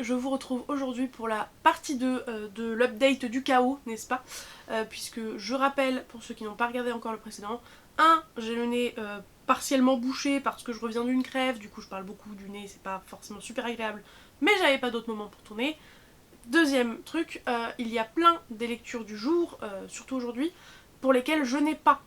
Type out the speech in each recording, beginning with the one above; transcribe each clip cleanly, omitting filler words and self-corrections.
je vous retrouve aujourd'hui pour la partie 2 de l'update du chaos, n'est-ce pas, puisque je rappelle, pour ceux qui n'ont pas regardé encore le précédent, j'ai le nez partiellement bouché parce que je reviens d'une crève, du coup je parle beaucoup du nez, c'est pas forcément super agréable, mais j'avais pas d'autre moment pour tourner. Deuxième truc, il y a plein des lectures du jour, surtout aujourd'hui, pour lesquelles je n'ai pas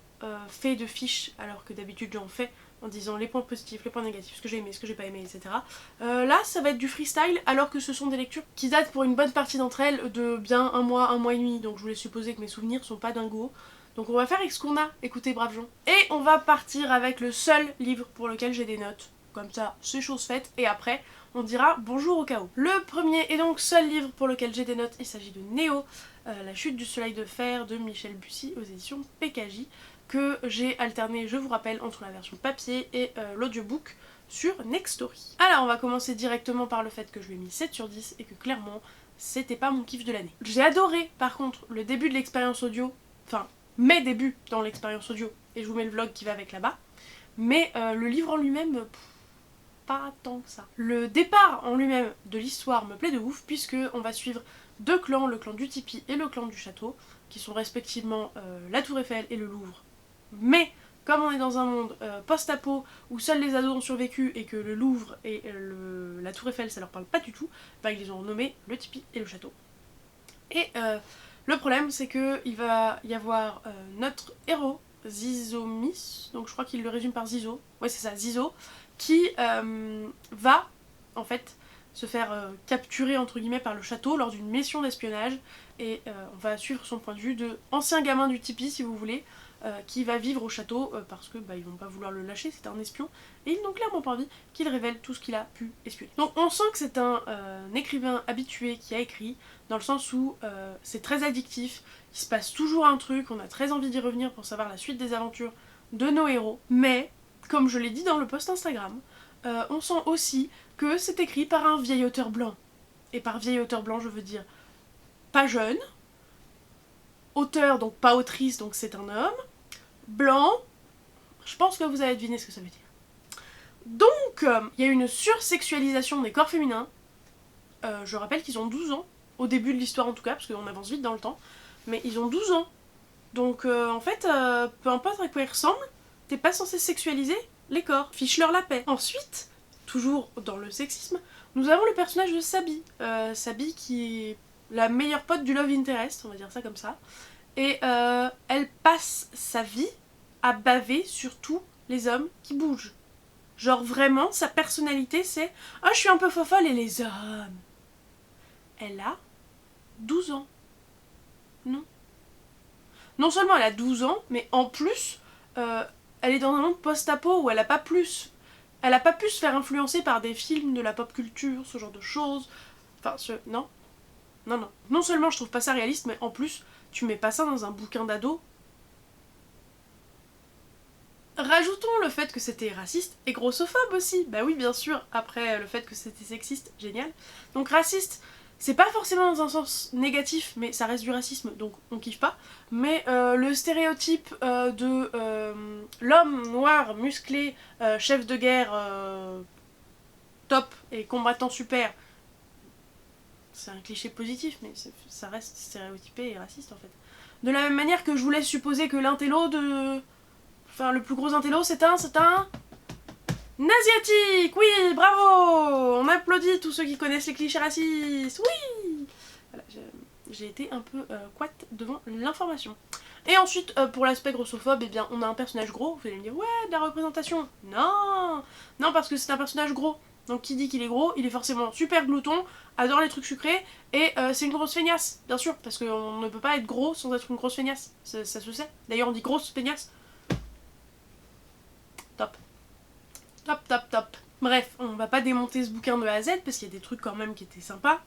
fait de fiches, alors que d'habitude j'en fais, en disant les points positifs, les points négatifs, ce que j'ai aimé, ce que j'ai pas aimé, etc. Là, ça va être du freestyle, alors que ce sont des lectures qui datent pour une bonne partie d'entre elles de bien un mois et demi, donc je voulais supposer que mes souvenirs sont pas dingos. Donc on va faire avec ce qu'on a, écoutez braves gens. Et on va partir avec le seul livre pour lequel j'ai des notes. Comme ça, c'est chose faite, et après, on dira bonjour au chaos. Le premier et donc seul livre pour lequel j'ai des notes, il s'agit de Néo, La chute du soleil de fer de Michel Bussy aux éditions PKJ, que j'ai alterné, je vous rappelle, entre la version papier et l'audiobook sur Nextory. Alors on va commencer directement par le fait que je lui ai mis 7 sur 10 et que clairement c'était pas mon kiff de l'année. J'ai adoré par contre le début de l'expérience audio, enfin mes débuts dans l'expérience audio, et je vous mets le vlog qui va avec là-bas, mais le livre en lui-même, pas tant que ça. Le départ en lui-même de l'histoire me plaît de ouf, puisque on va suivre deux clans, le clan du Tipi et le clan du château, qui sont respectivement la Tour Eiffel et le Louvre. Mais comme on est dans un monde post-apo où seuls les ados ont survécu et que le Louvre et la Tour Eiffel ça leur parle pas du tout, bah ils les ont nommés le Tipi et le château. Et le problème c'est que il va y avoir notre héros, Zizomis, donc je crois qu'il le résume par Zizo, ouais c'est ça, Zizo, qui va en fait se faire capturer entre guillemets par le château lors d'une mission d'espionnage, et on va suivre son point de vue de ancien gamin du Tipi si vous voulez, qui va vivre au château parce que ils vont pas vouloir le lâcher, c'est un espion, et ils n'ont clairement pas envie qu'il révèle tout ce qu'il a pu espionner. Donc on sent que c'est un écrivain habitué qui a écrit, dans le sens où c'est très addictif, il se passe toujours un truc, on a très envie d'y revenir pour savoir la suite des aventures de nos héros, mais comme je l'ai dit dans le post Instagram, on sent aussi que c'est écrit par un vieil auteur blanc. Et par vieil auteur blanc je veux dire pas jeune, auteur donc pas autrice donc c'est un homme, blanc, je pense que vous avez deviné ce que ça veut dire. Donc, il y a une sursexualisation des corps féminins. Je rappelle qu'ils ont 12 ans, au début de l'histoire en tout cas, parce qu'on avance vite dans le temps, mais ils ont 12 ans. Donc en fait, peu importe à quoi ils ressemblent, t'es pas censé sexualiser les corps. Fiche-leur la paix. Ensuite, toujours dans le sexisme, nous avons le personnage de Sabi. Sabi qui est la meilleure pote du Love Interest, on va dire ça comme ça. Et elle passe sa vie à baver sur tous les hommes qui bougent. Genre vraiment, sa personnalité c'est « Ah, je suis un peu fofolle et les hommes !» Elle a 12 ans. Non. Non seulement elle a 12 ans, mais en plus, elle est dans un monde post-apo où elle a pas pu se faire influencer par des films de la pop culture, ce genre de choses. Enfin, non. Non. Non seulement je trouve pas ça réaliste, mais en plus, tu mets pas ça dans un bouquin d'ado. Rajoutons le fait que c'était raciste et grossophobe aussi. Bah oui, bien sûr, après le fait que c'était sexiste, génial. Donc raciste, c'est pas forcément dans un sens négatif, mais ça reste du racisme, donc on kiffe pas. Mais le stéréotype de l'homme noir, musclé, chef de guerre, top et combattant super, c'est un cliché positif, mais ça reste stéréotypé et raciste en fait. De la même manière que je vous laisse supposer que l'intello de... Enfin, le plus gros intello, c'est un... Asiatique. Oui, bravo. On applaudit tous ceux qui connaissent les clichés racistes. Oui. Voilà, j'ai été un peu couette devant l'information. Et ensuite, pour l'aspect grossophobe, eh bien, on a un personnage gros. Vous allez me dire, ouais, de la représentation. Non. Non, parce que c'est un personnage gros. Donc qui dit qu'il est gros, il est forcément super glouton, adore les trucs sucrés, et c'est une grosse feignasse, bien sûr, parce qu'on ne peut pas être gros sans être une grosse feignasse. Ça se sait. D'ailleurs, on dit grosse feignasse. Top. Top. Bref, on va pas démonter ce bouquin de A à Z parce qu'il y a des trucs quand même qui étaient sympas,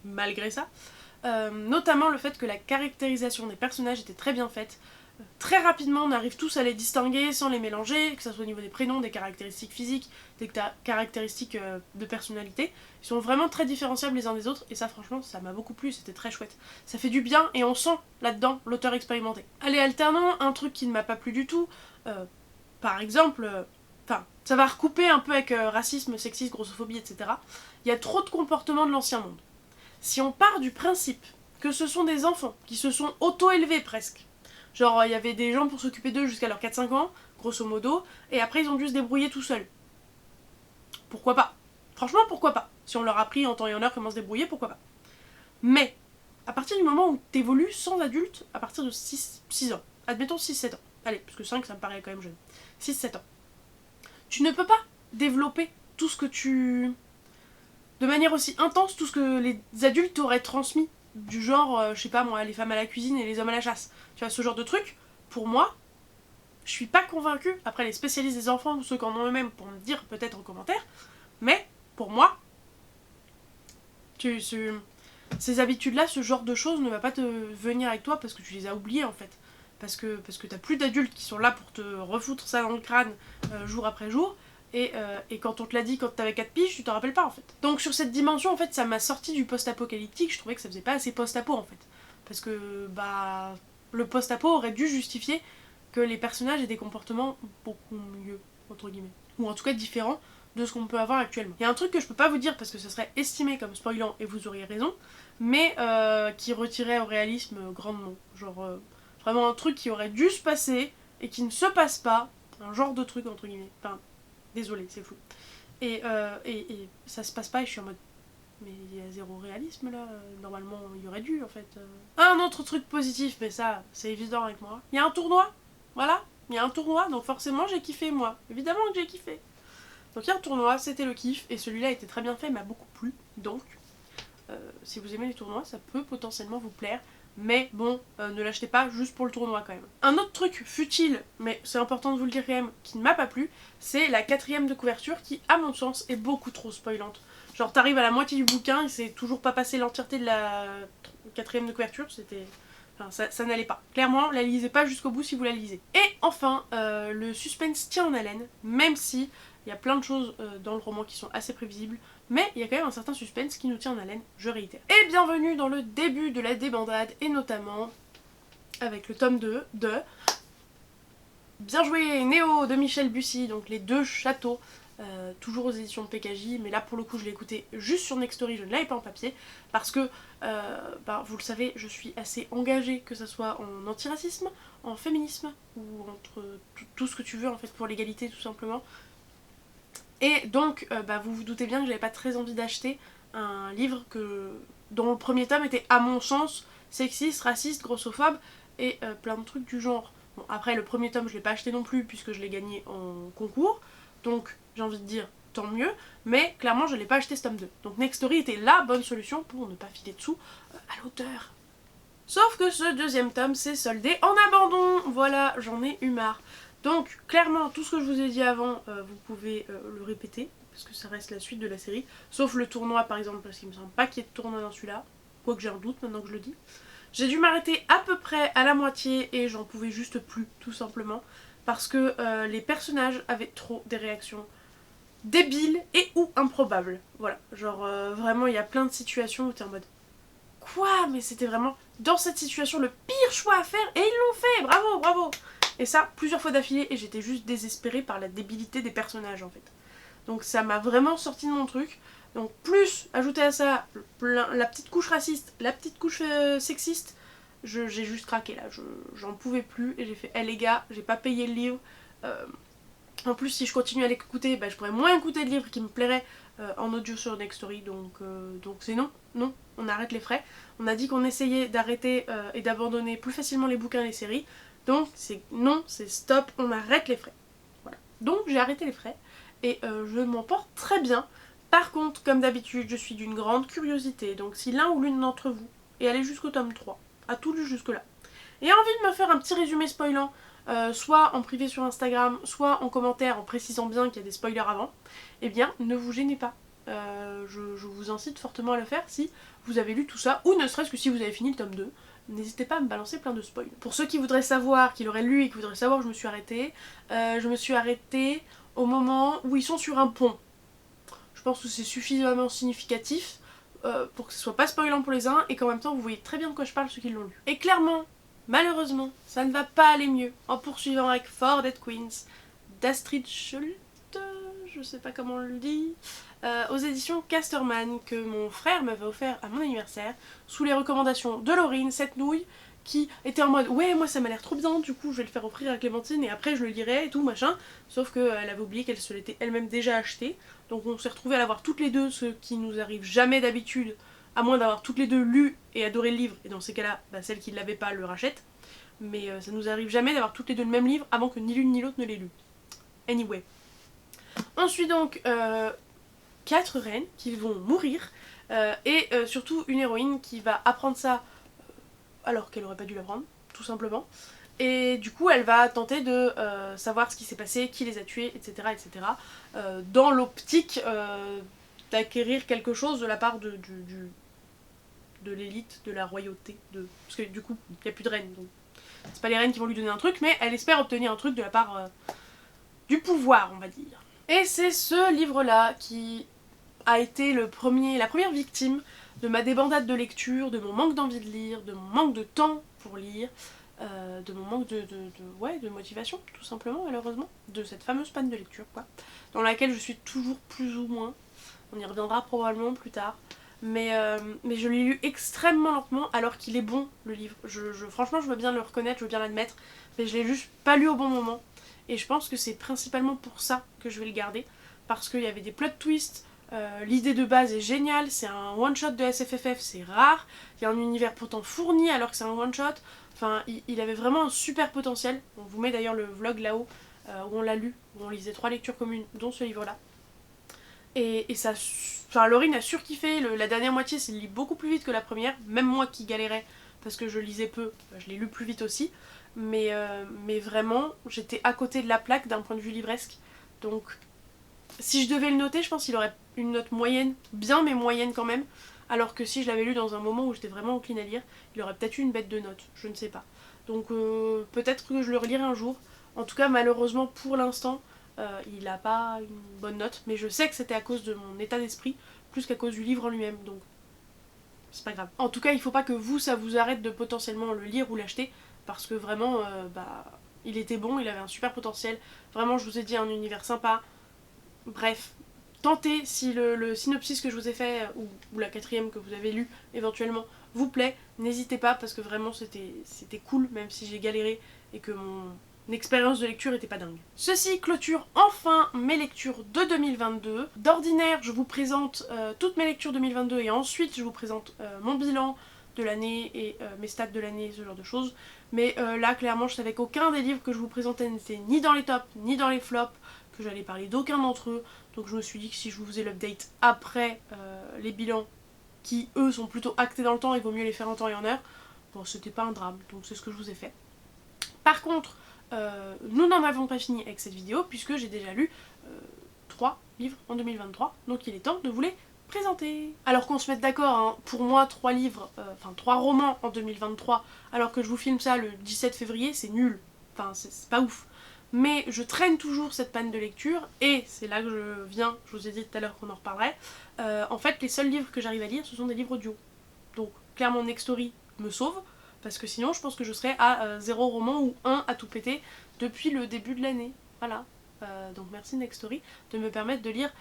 malgré ça. Notamment le fait que la caractérisation des personnages était très bien faite. Très rapidement, on arrive tous à les distinguer sans les mélanger, que ce soit au niveau des prénoms, des caractéristiques physiques, des caractéristiques de personnalité. Ils sont vraiment très différenciables les uns des autres, et ça franchement, ça m'a beaucoup plu, c'était très chouette. Ça fait du bien, et on sent là-dedans l'auteur expérimenté. Allez, alternant, un truc qui ne m'a pas plu du tout, par exemple... ça va recouper un peu avec racisme, sexisme, grossophobie, etc. Il y a trop de comportements de l'ancien monde. Si on part du principe que ce sont des enfants qui se sont auto-élevés presque, genre il y avait des gens pour s'occuper d'eux jusqu'à leurs 4-5 ans, grosso modo, et après ils ont dû se débrouiller tout seuls. Pourquoi pas? Franchement, pourquoi pas? Si on leur a appris en temps et en heure comment se débrouiller, pourquoi pas? Mais, à partir du moment où t'évolues sans adulte, à partir de 6 ans, admettons 6-7 ans, allez, parce que 5 ça me paraît quand même jeune, 6-7 ans, tu ne peux pas développer tout ce que tu... de manière aussi intense, tout ce que les adultes t'auraient transmis, du genre, je sais pas moi, les femmes à la cuisine et les hommes à la chasse. Tu vois, ce genre de truc, pour moi, je suis pas convaincue, après les spécialistes des enfants ou ceux qui en ont eux-mêmes pour me dire peut-être en commentaire, mais pour moi, ces habitudes-là, ce genre de choses ne va pas te venir avec toi parce que tu les as oubliées en fait. Parce que t'as plus d'adultes qui sont là pour te refoutre ça dans le crâne jour après jour. Et quand on te l'a dit quand t'avais 4 piges, tu t'en rappelles pas en fait. Donc sur cette dimension, en fait, ça m'a sorti du post-apocalyptique. Je trouvais que ça faisait pas assez post-apo en fait. Parce que, bah, le post-apo aurait dû justifier que les personnages aient des comportements beaucoup mieux, entre guillemets. Ou en tout cas différents de ce qu'on peut avoir actuellement. Il y a un truc que je peux pas vous dire parce que ça serait estimé comme spoilant et vous auriez raison, mais qui retirait au réalisme grandement. Genre, vraiment un truc qui aurait dû se passer et qui ne se passe pas. Un genre de truc, entre guillemets. Enfin, désolé, c'est flou. Et ça se passe pas et je suis en mode... Mais il y a zéro réalisme là, normalement il y aurait dû en fait. Un autre truc positif, mais ça c'est évident avec moi. Il y a un tournoi, voilà, il y a un tournoi, donc forcément j'ai kiffé moi. Évidemment que j'ai kiffé. Donc il y a un tournoi, c'était le kiff, et celui-là était très bien fait, m'a beaucoup plu. Donc, si vous aimez les tournois, ça peut potentiellement vous plaire. Mais bon, ne l'achetez pas juste pour le tournoi quand même. Un autre truc futile, mais c'est important de vous le dire quand même, qui ne m'a pas plu, c'est la 4ème de couverture qui, à mon sens, est beaucoup trop spoilante. Genre t'arrives à la moitié du bouquin, il s'est toujours pas passé l'entièreté de la 4ème de couverture, c'était... Enfin, ça n'allait pas. Clairement, la lisez pas jusqu'au bout si vous la lisez. Et enfin, le suspense tient en haleine, même si il y a plein de choses dans le roman qui sont assez prévisibles, mais il y a quand même un certain suspense qui nous tient en haleine, je réitère. Et bienvenue dans le début de la débandade, et notamment avec le tome 2 de Bien joué Néo de Michel Bussy, donc les 2 châteaux, toujours aux éditions de PKJ, mais là pour le coup je l'ai écouté juste sur Nextory, je ne l'avais pas en papier, parce que, vous le savez, je suis assez engagée, que ce soit en antiracisme, en féminisme, ou entre tout ce que tu veux en fait pour l'égalité tout simplement. Et donc, vous vous doutez bien que j'avais pas très envie d'acheter un livre dont le premier tome était, à mon sens, sexiste, raciste, grossophobe, et plein de trucs du genre. Bon, après, le premier tome, je l'ai pas acheté non plus, puisque je l'ai gagné en concours, donc j'ai envie de dire, tant mieux, mais clairement, je l'ai pas acheté ce tome 2. Donc Nextory était la bonne solution pour ne pas filer dessous à l'auteur. Sauf que ce 2e tome s'est soldé en abandon, voilà, j'en ai eu marre. Donc, clairement, tout ce que je vous ai dit avant, vous pouvez le répéter, parce que ça reste la suite de la série. Sauf le tournoi, par exemple, parce qu'il me semble pas qu'il y ait de tournoi dans celui-là. Quoique j'ai un doute maintenant que je le dis. J'ai dû m'arrêter à peu près à la moitié, et j'en pouvais juste plus, tout simplement. Parce que les personnages avaient trop des réactions débiles et ou improbables. Voilà, genre vraiment, il y a plein de situations où t'es en mode... Quoi? Mais c'était vraiment, dans cette situation, le pire choix à faire, et ils l'ont fait. Bravo, bravo. Et ça, plusieurs fois d'affilée, et j'étais juste désespérée par la débilité des personnages en fait. Donc ça m'a vraiment sorti de mon truc. Donc plus, ajouter à ça, la petite couche raciste, la petite couche sexiste, j'ai juste craqué là, j'en pouvais plus, et j'ai fait, les gars, j'ai pas payé le livre. En plus, si je continue à l'écouter, je pourrais moins écouter de livres qui me plairaient en audio sur Nextory, donc c'est non, on arrête les frais. On a dit qu'on essayait d'arrêter et d'abandonner plus facilement les bouquins et les séries, donc c'est non, c'est stop, on arrête les frais. Voilà. Donc j'ai arrêté les frais, et je m'en porte très bien. Par contre, comme d'habitude, je suis d'une grande curiosité, donc si l'un ou l'une d'entre vous est allé jusqu'au tome 3, a tout lu jusque là, et a envie de me faire un petit résumé spoilant, soit en privé sur Instagram, soit en commentaire en précisant bien qu'il y a des spoilers avant, eh bien ne vous gênez pas. Je vous incite fortement à le faire si vous avez lu tout ça, ou ne serait-ce que si vous avez fini le tome 2. N'hésitez pas à me balancer plein de spoils. Pour ceux qui voudraient savoir, qui l'auraient lu et qui voudraient savoir où je me suis arrêtée au moment où ils sont sur un pont. Je pense que c'est suffisamment significatif pour que ce soit pas spoilant pour les uns, et qu'en même temps vous voyez très bien de quoi je parle ceux qui l'ont lu. Et clairement, malheureusement, ça ne va pas aller mieux en poursuivant avec For Dead Queens d'Astrid Schultz. je sais pas comment on le dit, aux éditions Casterman, que mon frère m'avait offert à mon anniversaire, sous les recommandations de Laurine, cette nouille, qui était en mode ouais moi ça m'a l'air trop bien, du coup je vais le faire offrir à Clémentine et après je le lirai et tout machin, sauf qu'elle avait oublié qu'elle se l'était elle-même déjà acheté, donc on s'est retrouvés à l'avoir toutes les deux, ce qui nous arrive jamais d'habitude, à moins d'avoir toutes les deux lu et adoré le livre, et dans ces cas-là, bah, celle qui ne l'avait pas le rachète, mais ça nous arrive jamais d'avoir toutes les deux le même livre avant que ni l'une ni l'autre ne l'ait lu. Anyway. Ensuite donc, 4 reines qui vont mourir, et surtout une héroïne qui va apprendre ça alors qu'elle aurait pas dû l'apprendre, tout simplement. Et du coup, elle va tenter de savoir ce qui s'est passé, qui les a tués, etc. etc. Dans l'optique d'acquérir quelque chose de la part de l'élite, de la royauté. Parce que du coup, il n'y a plus de reine. Donc c'est pas les reines qui vont lui donner un truc, mais elle espère obtenir un truc de la part du pouvoir, on va dire. Et c'est ce livre-là qui a été la première victime de ma débandade de lecture, de mon manque d'envie de lire, de mon manque de temps pour lire, de mon manque de motivation, tout simplement, malheureusement, de cette fameuse panne de lecture, quoi, dans laquelle je suis toujours plus ou moins. On y reviendra probablement plus tard. Mais je l'ai lu extrêmement lentement, alors qu'il est bon, le livre. Franchement, je veux bien le reconnaître, je veux bien l'admettre, mais je l'ai juste pas lu au bon moment. Et je pense que c'est principalement pour ça que je vais le garder, parce qu'il y avait des plot twists, l'idée de base est géniale, c'est un one-shot de SFFF, c'est rare, il y a un univers pourtant fourni alors que c'est un one-shot, enfin il avait vraiment un super potentiel. On vous met d'ailleurs le vlog là-haut, où on l'a lu, où on lisait 3 lectures communes, dont ce livre-là. Et ça, enfin Laurine a surkiffé, la dernière moitié se lit beaucoup plus vite que la première, même moi qui galérais parce que je lisais peu, je l'ai lu plus vite aussi, mais vraiment j'étais à côté de la plaque d'un point de vue livresque, donc si je devais le noter, je pense qu'il aurait une note moyenne, bien mais moyenne quand même, alors que si je l'avais lu dans un moment où j'étais vraiment encline à lire, il aurait peut-être eu une bête de note, je ne sais pas. Donc peut-être que je le relirai un jour. En tout cas, malheureusement, pour l'instant, il n'a pas une bonne note, mais je sais que c'était à cause de mon état d'esprit, plus qu'à cause du livre en lui-même, donc c'est pas grave. En tout cas, il faut pas que vous, ça vous arrête de potentiellement le lire ou l'acheter, parce que vraiment, il était bon, il avait un super potentiel. Vraiment, je vous ai dit, un univers sympa. Bref, tentez, si le synopsis que je vous ai fait, ou la 4ème que vous avez lu éventuellement, vous plaît, n'hésitez pas, parce que vraiment c'était cool, même si j'ai galéré et que mon expérience de lecture était pas dingue. Ceci clôture enfin mes lectures de 2022. D'ordinaire, je vous présente toutes mes lectures 2022 et ensuite je vous présente mon bilan de l'année et mes stats de l'année, ce genre de choses. Mais là, clairement, je savais qu'aucun des livres que je vous présentais n'était ni dans les tops, ni dans les flops, que j'allais parler d'aucun d'entre eux. Donc je me suis dit que si je vous faisais l'update après les bilans, qui eux sont plutôt actés dans le temps, il vaut mieux les faire en temps et en heure, bon, c'était pas un drame, donc c'est ce que je vous ai fait. Par contre, nous n'en avons pas fini avec cette vidéo, puisque j'ai déjà lu 3 livres en 2023, donc il est temps de vous les présenter. Alors qu'on se mette d'accord, hein, pour moi 3 livres, enfin 3 romans en 2023, alors que je vous filme ça le 17 février, c'est nul, enfin c'est pas ouf. Mais je traîne toujours cette panne de lecture, et c'est là que je vous ai dit tout à l'heure qu'on en reparlerait. En fait, les seuls livres que j'arrive à lire, ce sont des livres audio. Donc clairement Nextory me sauve, parce que sinon je pense que je serais à 0 roman ou 1 à tout péter depuis le début de l'année. Voilà. Donc merci Nextory de me permettre de lire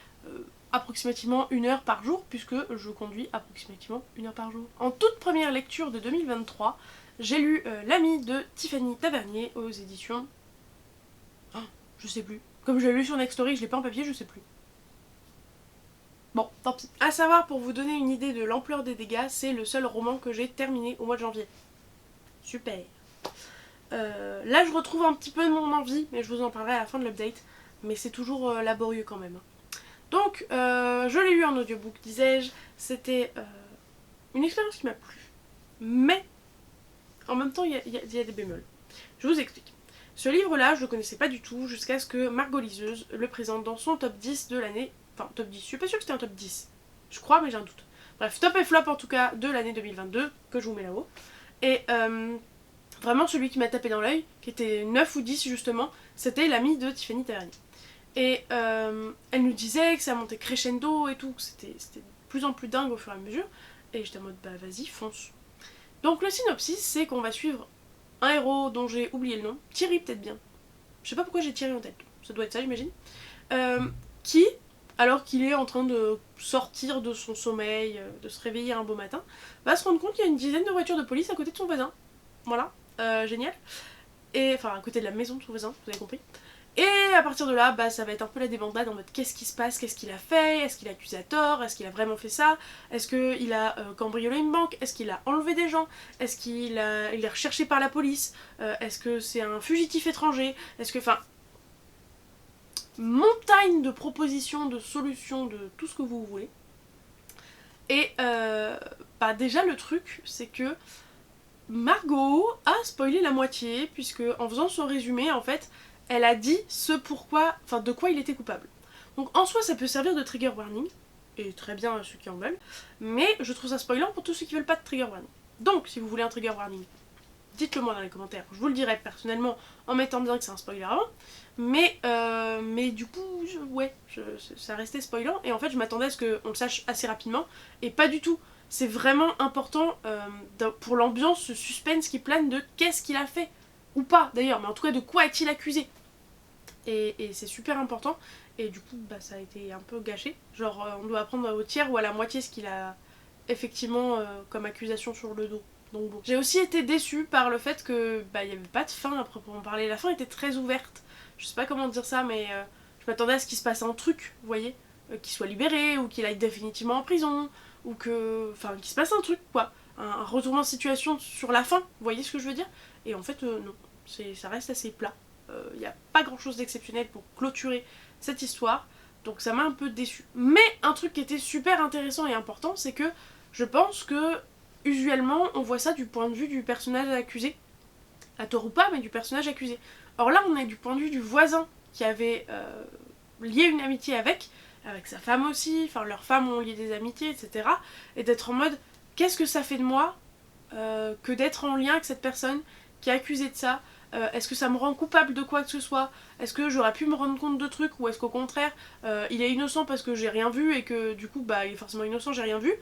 approximativement 1 heure par jour, puisque je conduis approximativement 1 heure par jour. En toute première lecture de 2023, j'ai lu L'Ami de Tiffany Tavernier aux éditions... Oh, je sais plus. Comme je l'ai lu sur Nextory, je l'ai pas en papier, je sais plus. Bon, tant pis. A savoir, pour vous donner une idée de l'ampleur des dégâts, c'est le seul roman que j'ai terminé au mois de janvier. Super. Là, je retrouve un petit peu de mon envie, mais je vous en parlerai à la fin de l'update. Mais c'est toujours laborieux quand même. Donc, je l'ai lu en audiobook, disais-je. C'était une expérience qui m'a plu. Mais, en même temps, il y a des bémols. Je vous explique. Ce livre-là, je le connaissais pas du tout, jusqu'à ce que Margot Liseuse le présente dans son top 10 de l'année. Enfin, top 10, je suis pas sûre que c'était un top 10. Je crois, mais j'ai un doute. Bref, top et flop en tout cas de l'année 2022, que je vous mets là-haut. Et vraiment celui qui m'a tapé dans l'œil, qui était 9 ou 10 justement, c'était L'Ami de Tiffany Tavernier. Et elle nous disait que ça montait crescendo et tout, que c'était de plus en plus dingue au fur et à mesure. Et j'étais en mode bah vas-y, fonce. Donc le synopsis, c'est qu'on va suivre un héros dont j'ai oublié le nom, Thierry peut-être bien. Je sais pas pourquoi j'ai Thierry en tête, ça doit être ça j'imagine. qui, alors qu'il est en train de sortir de son sommeil, de se réveiller un beau matin, va se rendre compte qu'il y a une dizaine de voitures de police à côté de son voisin. Voilà, génial. Et enfin, à côté de la maison de son voisin, vous avez compris. Et à partir de là, bah, ça va être un peu la débandade en mode qu'est-ce qui se passe, qu'est-ce qu'il a fait, est-ce qu'il a accusé à tort, est-ce qu'il a vraiment fait ça, est-ce qu'il a cambriolé une banque, est-ce qu'il a enlevé des gens, est-ce qu'il il est recherché par la police, est-ce que c'est un fugitif étranger, est-ce que... Enfin, montagne de propositions, de solutions, de tout ce que vous voulez. Et bah déjà le truc, c'est que Margot a spoilé la moitié, puisque en faisant son résumé, en fait, elle a dit ce pourquoi, enfin de quoi il était coupable. Donc en soi ça peut servir de trigger warning, et très bien à ceux qui en veulent, mais je trouve ça spoilant pour tous ceux qui veulent pas de trigger warning. Donc si vous voulez un trigger warning, dites-le moi dans les commentaires, je vous le dirai personnellement en mettant bien que c'est un spoiler avant, mais du coup, ça restait spoilant, et en fait je m'attendais à ce qu'on le sache assez rapidement, et pas du tout. C'est vraiment important pour l'ambiance, ce suspense qui plane de qu'est-ce qu'il a fait, ou pas d'ailleurs, mais en tout cas de quoi est-il accusé. Et c'est super important, et du coup bah, ça a été un peu gâché. Genre on doit apprendre au tiers ou à la moitié ce qu'il a effectivement comme accusation sur le dos. Donc bon. J'ai aussi été déçue par le fait que bah, il n'y avait pas de fin à proprement parler. La fin était très ouverte. Je sais pas comment dire ça, mais je m'attendais à ce qu'il se passe un truc, vous voyez, qu'il soit libéré, ou qu'il aille définitivement en prison, ou que... Enfin, qu'il se passe un truc, quoi. Un retournement de situation sur la fin, vous voyez ce que je veux dire? Et en fait, non. Ça reste assez plat. Il n'y a pas grand chose d'exceptionnel pour clôturer cette histoire, donc ça m'a un peu déçue. Mais un truc qui était super intéressant et important, c'est que je pense que usuellement on voit ça du point de vue du personnage accusé, à tort ou pas, mais du personnage accusé. Or là on est du point de vue du voisin qui avait lié une amitié avec sa femme aussi, enfin leurs femmes ont lié des amitiés, etc. Et d'être en mode qu'est-ce que ça fait de moi que d'être en lien avec cette personne qui est accusée de ça. Est-ce que ça me rend coupable de quoi que ce soit? Est-ce que j'aurais pu me rendre compte de trucs? Ou est-ce qu'au contraire, il est innocent parce que j'ai rien vu et que du coup, bah, il est forcément innocent, j'ai rien vu?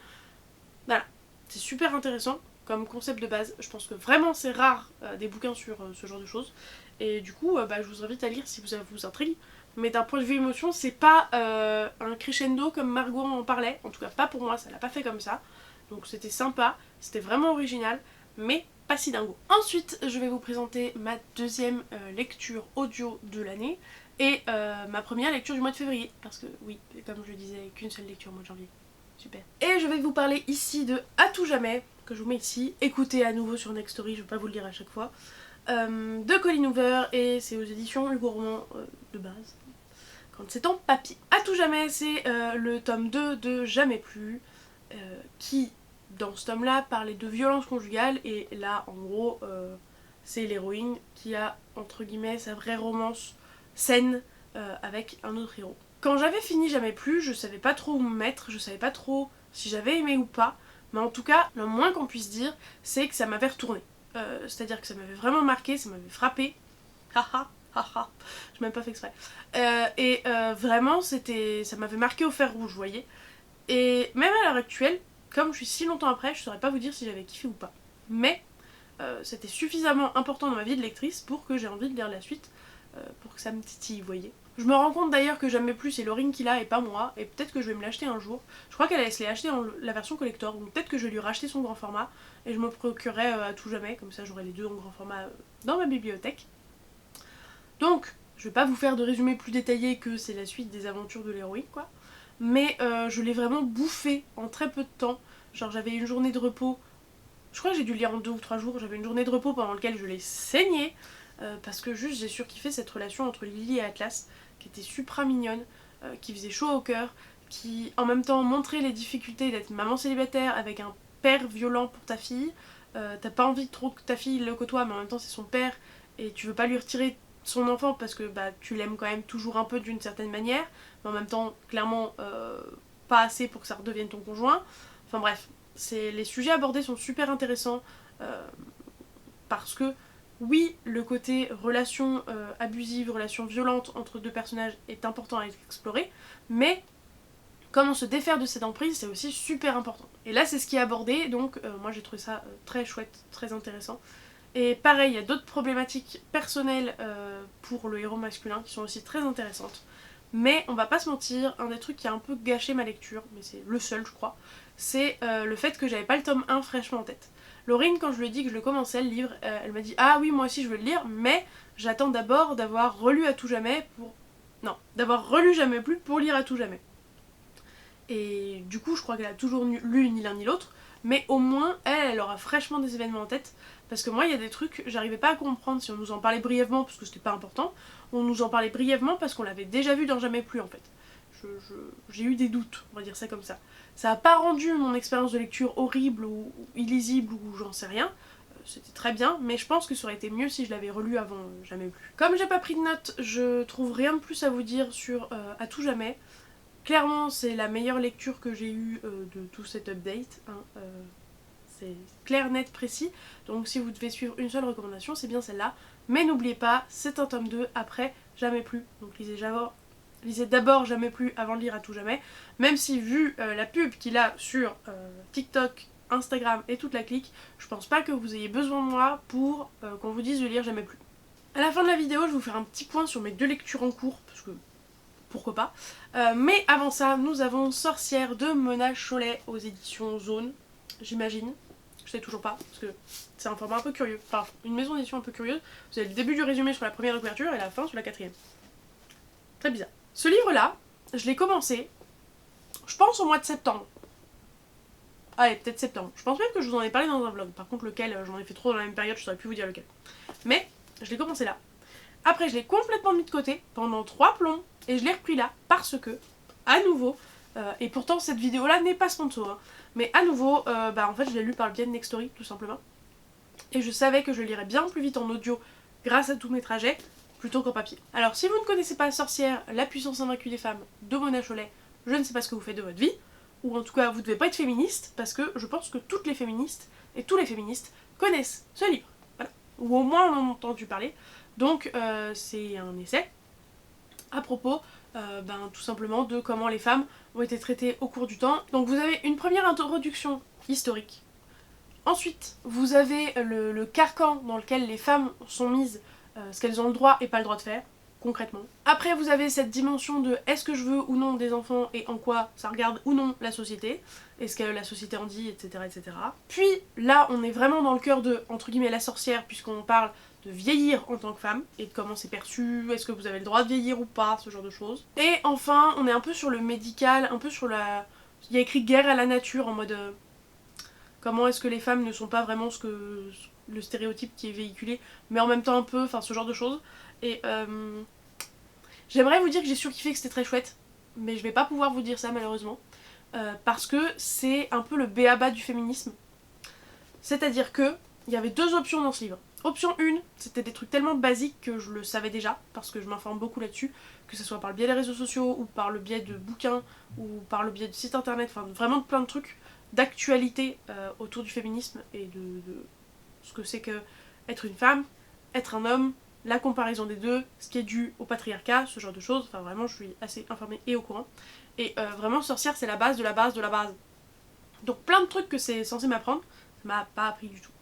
Voilà. C'est super intéressant comme concept de base. Je pense que vraiment c'est rare des bouquins sur ce genre de choses. Et du coup, bah, je vous invite à lire si ça vous intrigue. Mais d'un point de vue émotion, c'est pas un crescendo comme Margot en parlait. En tout cas, pas pour moi, ça l'a pas fait comme ça. Donc c'était sympa, c'était vraiment original, mais pas si dingo. Ensuite, je vais vous présenter ma deuxième lecture audio de l'année et ma première lecture du mois de février. Parce que oui, comme je le disais, qu'une seule lecture au mois de janvier. Super. Et je vais vous parler ici de À tout jamais, que je vous mets ici. Écoutez à nouveau sur Next Story, je vais pas vous le dire à chaque fois. De Colleen Hoover, et c'est aux éditions Hugo Roman de base. Quand c'est en papier. À tout jamais, c'est le tome 2 de Jamais plus, qui, dans ce tome-là, parlait de violence conjugale, et là, en gros, c'est l'héroïne qui a, entre guillemets, sa vraie romance saine avec un autre héros. Quand j'avais fini Jamais plus, je savais pas trop où me mettre, je savais pas trop si j'avais aimé ou pas, mais en tout cas, le moins qu'on puisse dire, c'est que ça m'avait retourné. C'est-à-dire que ça m'avait vraiment marqué, ça m'avait frappé. Haha, haha, je m'ai même pas fait exprès. Vraiment, ça m'avait marqué au fer rouge, vous voyez. Et même à l'heure actuelle, comme je suis si longtemps après, je saurais pas vous dire si j'avais kiffé ou pas. Mais c'était suffisamment important dans ma vie de lectrice pour que j'ai envie de lire la suite, pour que ça me titille, vous voyez. Je me rends compte d'ailleurs que Jamais plus c'est Laurine qui l'a et pas moi, et peut-être que je vais me l'acheter un jour. Je crois qu'elle allait se l'acheter en la version collector, donc peut-être que je vais lui racheter son grand format, et je me procurerai À tout jamais, comme ça j'aurai les deux en grand format dans ma bibliothèque. Donc, je vais pas vous faire de résumé plus détaillé que c'est la suite des aventures de l'héroïne, quoi. Mais je l'ai vraiment bouffé en très peu de temps. Genre j'avais une journée de repos, je crois que j'ai dû le lire en 2 ou 3 jours, j'avais une journée de repos pendant laquelle je l'ai saigné, parce que juste j'ai surkiffé cette relation entre Lily et Atlas, qui était supra mignonne, qui faisait chaud au cœur, qui en même temps montrait les difficultés d'être maman célibataire avec un père violent pour ta fille. T'as pas envie trop que ta fille le côtoie, mais en même temps c'est son père, et tu veux pas lui retirer son enfant parce que bah, tu l'aimes quand même toujours un peu d'une certaine manière, mais en même temps clairement pas assez pour que ça redevienne ton conjoint. Enfin bref, les sujets abordés sont super intéressants, parce que oui, le côté relation abusive, relation violente entre deux personnages est important à explorer, mais comment se défaire de cette emprise, c'est aussi super important. Et là c'est ce qui est abordé, donc moi j'ai trouvé ça très chouette, très intéressant. Et pareil, il y a d'autres problématiques personnelles pour le héros masculin qui sont aussi très intéressantes. Mais on va pas se mentir, un des trucs qui a un peu gâché ma lecture, mais c'est le seul je crois, c'est le fait que j'avais pas le tome 1 fraîchement en tête. Laurine, quand je lui ai dit que je le commençais le livre, elle m'a dit ah oui moi aussi je veux le lire, mais j'attends d'abord d'avoir relu à tout jamais pour... Non, d'avoir relu Jamais Plus pour lire à tout jamais. Et du coup je crois qu'elle a toujours lu ni l'un ni l'autre, mais au moins elle aura fraîchement des événements en tête, parce que moi il y a des trucs, j'arrivais pas à comprendre si on nous en parlait brièvement parce que c'était pas important, on nous en parlait brièvement parce qu'on l'avait déjà vu dans Jamais Plus en fait. J'ai eu des doutes, on va dire ça comme ça. Ça a pas rendu mon expérience de lecture horrible ou illisible ou j'en sais rien, c'était très bien, mais je pense que ça aurait été mieux si je l'avais relu avant Jamais Plus. Comme j'ai pas pris de notes, je trouve rien de plus à vous dire sur À tout jamais. Clairement, c'est la meilleure lecture que j'ai eue de tout cet update. Hein, c'est clair, net, précis. Donc si vous devez suivre une seule recommandation, c'est bien celle-là. Mais n'oubliez pas, c'est un tome 2 après Jamais Plus. Donc lisez d'abord Jamais Plus avant de lire À tout jamais. Même si vu la pub qu'il a sur TikTok, Instagram et toute la clique, je pense pas que vous ayez besoin de moi pour qu'on vous dise de lire Jamais Plus. À la fin de la vidéo, je vais vous faire un petit point sur mes 2 lectures en cours, parce que pourquoi pas. Mais avant ça, nous avons Sorcière de Mona Chollet aux éditions Zone, j'imagine. Je sais toujours pas, parce que c'est un format un peu curieux. Enfin, une maison d'édition un peu curieuse. Vous avez le début du résumé sur la première couverture et la fin sur la quatrième. Très bizarre. Ce livre-là, je l'ai commencé, je pense au mois de septembre. Allez, peut-être septembre. Je pense même que je vous en ai parlé dans un vlog. Par contre, lequel, j'en ai fait trop dans la même période, je saurais plus vous dire lequel. Mais, je l'ai commencé là. Après, je l'ai complètement mis de côté pendant 3 plombs et je l'ai repris là parce que, à nouveau, et pourtant cette vidéo là n'est pas sponsor, hein, mais à nouveau, en fait je l'ai lu par le biais de Nextory tout simplement. Et je savais que je le lirais bien plus vite en audio grâce à tous mes trajets plutôt qu'en papier. Alors si vous ne connaissez pas Sorcière, la puissance invaincue des femmes de Mona Chollet, je ne sais pas ce que vous faites de votre vie, ou en tout cas vous devez pas être féministe parce que je pense que toutes les féministes et tous les féministes connaissent ce livre. Voilà. Ou au moins en ont entendu parler. Donc c'est un essai à propos tout simplement de comment les femmes ont été traitées au cours du temps. Donc vous avez une première introduction historique. Ensuite, vous avez le carcan dans lequel les femmes sont mises, ce qu'elles ont le droit et pas le droit de faire, concrètement. Après, vous avez cette dimension de est-ce que je veux ou non des enfants et en quoi ça regarde ou non la société, et ce que la société en dit, etc., etc. Puis là, on est vraiment dans le cœur de, entre guillemets, la sorcière, puisqu'on parle de vieillir en tant que femme, et de comment c'est perçu, est-ce que vous avez le droit de vieillir ou pas, ce genre de choses. Et enfin, on est un peu sur le médical, un peu sur la... Il y a écrit guerre à la nature, en mode... comment est-ce que les femmes ne sont pas vraiment ce que... le stéréotype qui est véhiculé, mais en même temps un peu, enfin ce genre de choses. Et j'aimerais vous dire que j'ai surkiffé, que c'était très chouette, mais je vais pas pouvoir vous dire ça malheureusement, parce que c'est un peu le b.a-ba du féminisme. C'est-à-dire que il y avait 2 options dans ce livre. Option 1, c'était des trucs tellement basiques que je le savais déjà, parce que je m'informe beaucoup là-dessus, que ce soit par le biais des réseaux sociaux, ou par le biais de bouquins, ou par le biais de sites internet, enfin vraiment de plein de trucs d'actualité autour du féminisme et de ce que c'est que être une femme, être un homme, la comparaison des deux, ce qui est dû au patriarcat, ce genre de choses. Enfin vraiment je suis assez informée et au courant. Et vraiment Sorcière c'est la base de la base de la base. Donc plein de trucs que c'est censé m'apprendre, ça m'a pas appris du tout.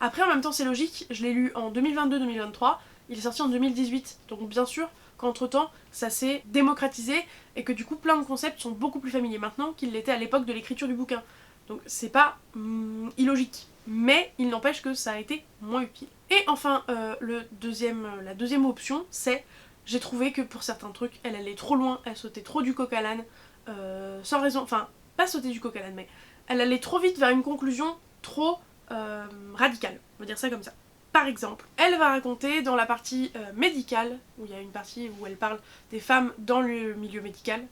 Après en même temps c'est logique, je l'ai lu en 2022-2023, il est sorti en 2018, donc bien sûr qu'entre temps ça s'est démocratisé et que du coup plein de concepts sont beaucoup plus familiers maintenant qu'ils l'étaient à l'époque de l'écriture du bouquin. Donc c'est pas illogique, mais il n'empêche que ça a été moins utile. Et enfin, la deuxième option, c'est j'ai trouvé que pour certains trucs, elle allait trop loin, elle sautait trop du coq à l'âne, sans raison, enfin, pas sauter du coq à l'âne, mais elle allait trop vite vers une conclusion trop radicale, on va dire ça comme ça. Par exemple, elle va raconter dans la partie médicale, où il y a une partie où elle parle des femmes dans le milieu médical,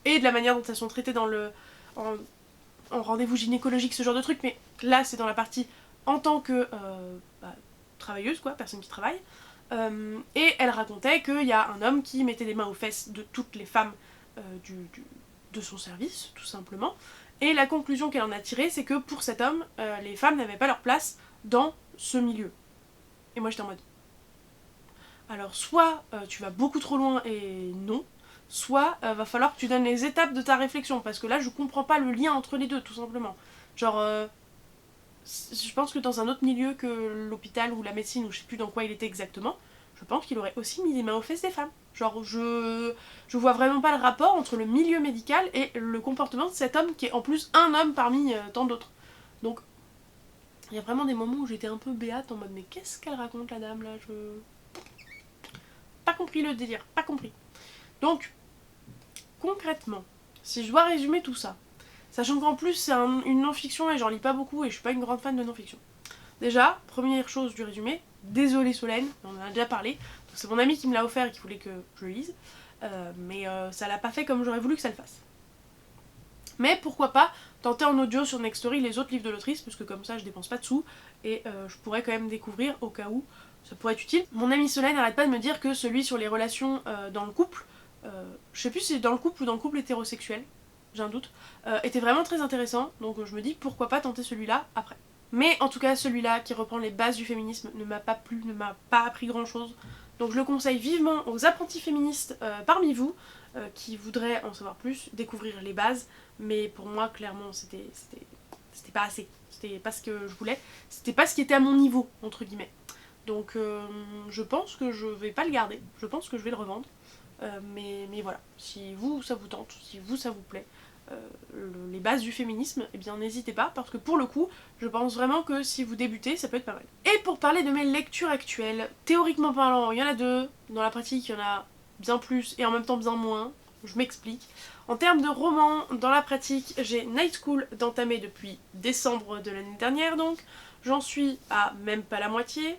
et de la manière dont elles sont traitées en rendez-vous gynécologique, ce genre de truc, mais là c'est dans la partie en tant que travailleuse, quoi, personne qui travaille. Et elle racontait qu'il y a un homme qui mettait les mains aux fesses de toutes les femmes de son service, tout simplement. Et la conclusion qu'elle en a tirée, c'est que pour cet homme, les femmes n'avaient pas leur place dans ce milieu. Et moi j'étais en mode... Alors soit tu vas beaucoup trop loin et non, soit va falloir que tu donnes les étapes de ta réflexion, parce que là je comprends pas le lien entre les deux, tout simplement. Genre, je pense que dans un autre milieu que l'hôpital ou la médecine, ou je sais plus dans quoi il était exactement, je pense qu'il aurait aussi mis les mains aux fesses des femmes. Genre je vois vraiment pas le rapport entre le milieu médical et le comportement de cet homme qui est en plus un homme parmi tant d'autres. Donc il y a vraiment des moments où j'étais un peu béate en mode mais qu'est-ce qu'elle raconte la dame là, pas compris le délire, pas compris. Donc concrètement, si je dois résumer tout ça, sachant qu'en plus c'est une non-fiction et j'en lis pas beaucoup et je suis pas une grande fan de non-fiction. Déjà, première chose du résumé, désolé Solène, on en a déjà parlé, c'est mon ami qui me l'a offert et qui voulait que je le lise, mais ça l'a pas fait comme j'aurais voulu que ça le fasse. Mais pourquoi pas tenter en audio sur Nextory les autres livres de l'autrice, parce que comme ça je dépense pas de sous, et je pourrais quand même découvrir au cas où ça pourrait être utile. Mon amie Solène n'arrête pas de me dire que celui sur les relations dans le couple, je sais plus si c'est dans le couple ou dans le couple hétérosexuel, j'ai un doute, était vraiment très intéressant, donc je me dis pourquoi pas tenter celui-là après. Mais en tout cas, celui-là qui reprend les bases du féminisme ne m'a pas plu, ne m'a pas appris grand-chose. Donc je le conseille vivement aux apprentis féministes parmi vous qui voudraient en savoir plus, découvrir les bases. Mais pour moi, clairement, c'était pas assez. C'était pas ce que je voulais. C'était pas ce qui était à mon niveau, entre guillemets. Donc je pense que je vais pas le garder. Je pense que je vais le revendre. Mais voilà, si vous, ça vous tente, si vous, ça vous plaît, les bases du féminisme, eh bien n'hésitez pas, parce que pour le coup, je pense vraiment que si vous débutez, ça peut être pas mal. Et pour parler de mes lectures actuelles, théoriquement parlant, il y en a 2, dans la pratique, il y en a bien plus et en même temps bien moins, je m'explique. En termes de romans, dans la pratique, j'ai Night School d'entamer depuis décembre de l'année dernière, donc j'en suis à même pas la moitié,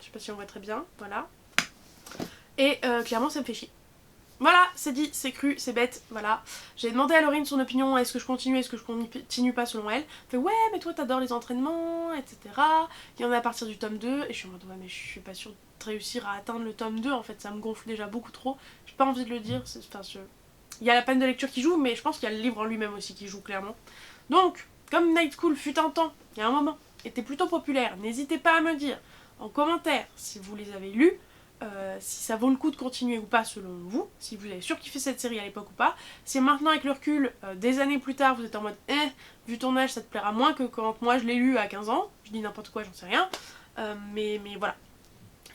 je sais pas si on voit très bien, voilà. Et clairement, ça me fait chier. Voilà, c'est dit, c'est cru, c'est bête, voilà. J'ai demandé à Laurine son opinion, est-ce que je continue, est-ce que je continue pas selon elle. Elle fait ouais, mais toi t'adores les entraînements, etc. Il y en a à partir du tome 2, et je suis en mode ouais, mais je suis pas sûre de réussir à atteindre le tome 2, en fait, ça me gonfle déjà beaucoup trop. J'ai pas envie de le dire, il y a la peine de lecture qui joue, mais je pense qu'il y a le livre en lui-même aussi qui joue clairement. Donc, comme Night School fut un temps, il y a un moment, était plutôt populaire, n'hésitez pas à me dire en commentaire si vous les avez lus. Si ça vaut le coup de continuer ou pas selon vous, si vous avez surkiffé cette série à l'époque ou pas, si maintenant avec le recul, des années plus tard, vous êtes en mode vu ton âge ça te plaira moins que quand moi je l'ai lu à 15 ans, je dis n'importe quoi, j'en sais rien, mais voilà.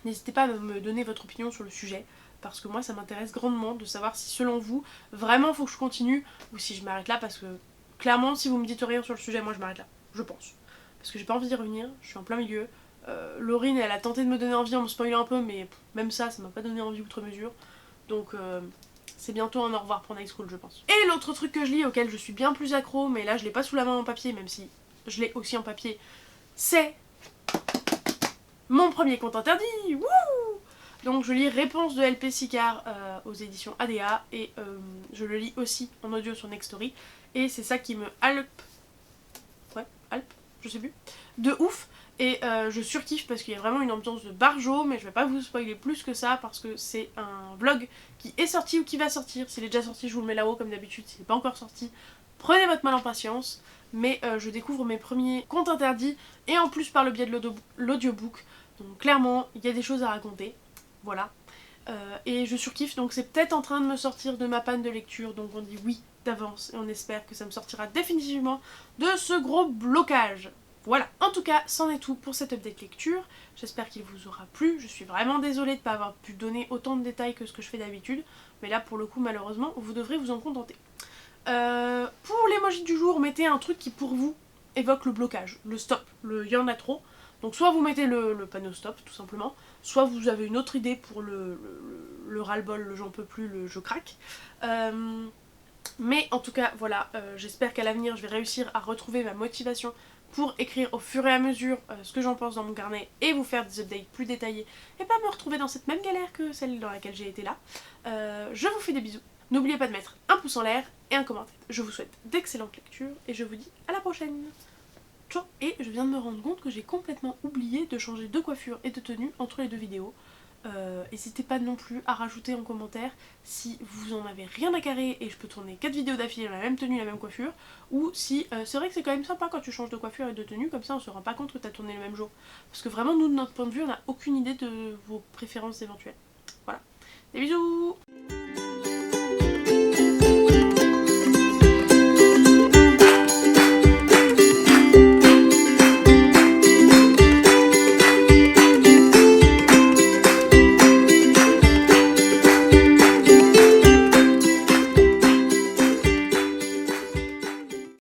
N'hésitez pas à me donner votre opinion sur le sujet, parce que moi ça m'intéresse grandement de savoir si selon vous, vraiment faut que je continue, ou si je m'arrête là, parce que clairement si vous me dites rien sur le sujet, moi je m'arrête là, je pense. Parce que j'ai pas envie d'y revenir, je suis en plein milieu. Laurine elle a tenté de me donner envie en me spoilant un peu, mais même ça m'a pas donné envie outre mesure. Donc c'est bientôt un au revoir pour Night School je pense. Et l'autre truc que je lis auquel je suis bien plus accro, mais là je l'ai pas sous la main en papier, même si je l'ai aussi en papier, c'est mon premier conte interdit. Wouh! Donc je lis Réponse de LP Sicard aux éditions ADA, et je le lis aussi en audio sur Nextory, et c'est ça qui me hype, je sais plus, de ouf. Et je surkiffe parce qu'il y a vraiment une ambiance de barjo, mais je vais pas vous spoiler plus que ça parce que c'est un vlog qui est sorti ou qui va sortir. S'il est déjà sorti, je vous le mets là-haut comme d'habitude. S'il n'est pas encore sorti, prenez votre mal en patience. Mais je découvre mes premiers contes interdits, et en plus par le biais de l'audiobook. Donc clairement, il y a des choses à raconter. Voilà. Et je surkiffe, donc c'est peut-être en train de me sortir de ma panne de lecture. Donc on dit oui d'avance et on espère que ça me sortira définitivement de ce gros blocage. Voilà, en tout cas, c'en est tout pour cette update lecture. J'espère qu'il vous aura plu. Je suis vraiment désolée de ne pas avoir pu donner autant de détails que ce que je fais d'habitude. Mais là, pour le coup, malheureusement, vous devrez vous en contenter. Pour l'emoji du jour, mettez un truc qui, pour vous, évoque le blocage, le stop, le y en a trop. Donc soit vous mettez le panneau stop, tout simplement, soit vous avez une autre idée pour le ras-le-bol, le j'en peux plus, le je craque. Mais en tout cas, voilà, j'espère qu'à l'avenir, je vais réussir à retrouver ma motivation pour écrire au fur et à mesure ce que j'en pense dans mon carnet et vous faire des updates plus détaillés et pas me retrouver dans cette même galère que celle dans laquelle j'ai été là. Je vous fais des bisous. N'oubliez pas de mettre un pouce en l'air et un commentaire. Je vous souhaite d'excellentes lectures et je vous dis à la prochaine. Ciao. Et je viens de me rendre compte que j'ai complètement oublié de changer de coiffure et de tenue entre les deux vidéos. N'hésitez pas non plus à rajouter en commentaire si vous en avez rien à carrer et je peux tourner 4 vidéos d'affilée dans la même tenue, la même coiffure, ou si c'est vrai que c'est quand même sympa quand tu changes de coiffure et de tenue, comme ça on se rend pas compte que tu as tourné le même jour. Parce que vraiment nous de notre point de vue on n'a aucune idée de vos préférences éventuelles. Voilà. Des bisous.